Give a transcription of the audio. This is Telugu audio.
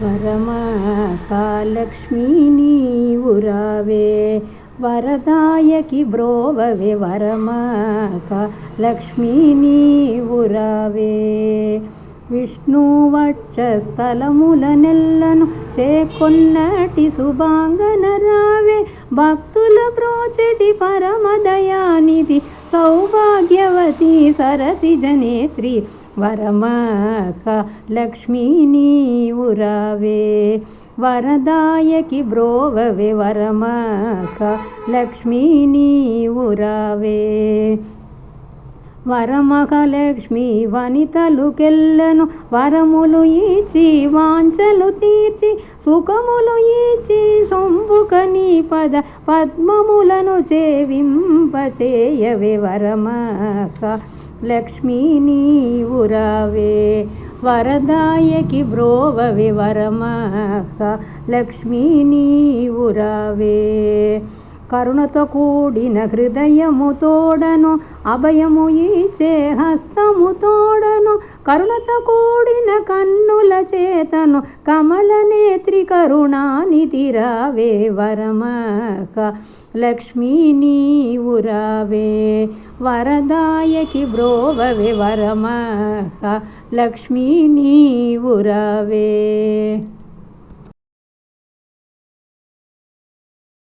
వరమహాలక్ష్మీ నీవురావే వరదాయకి బ్రోవవే వరమహాలక్ష్మీ నీవురావే విష్ణువక్షస్థలములనెల్లను చేకొన్నటి శుభాంగన రావే భక్తుల బ్రోచెటి పరమదయానిధి సౌభాగ్యవతి సరసిజనేత్రి వరమహాలక్ష్మీ నీవురావే వరదాయకి బ్రోవవే వరమహాలక్ష్మీ నీవురావే వరమహాలక్ష్మి వనితలుకెల్లను వరములు ఇచ్చి వాంఛలు తీర్చి సుఖములు ఇచ్చి సొంబుక నీ పద పద్మములను చేవింపచేయవే వరమహాలక్ష్మీ నీవురావే వరదాయకి బ్రోవవే వరమహాలక్ష్మీ నీవురావే కరుణతో కూడిన హృదయము తోడను అభయము ఇచ్చే హస్తము తోడను కరుణతో కూడిన కన్నుల చేతను కమల నేత్రి కరుణానిధి రావే వరమహాలక్ష్మీ నీవురావే వరదాయకి బ్రోవవే వరమహాలక్ష్మీ నీవురావే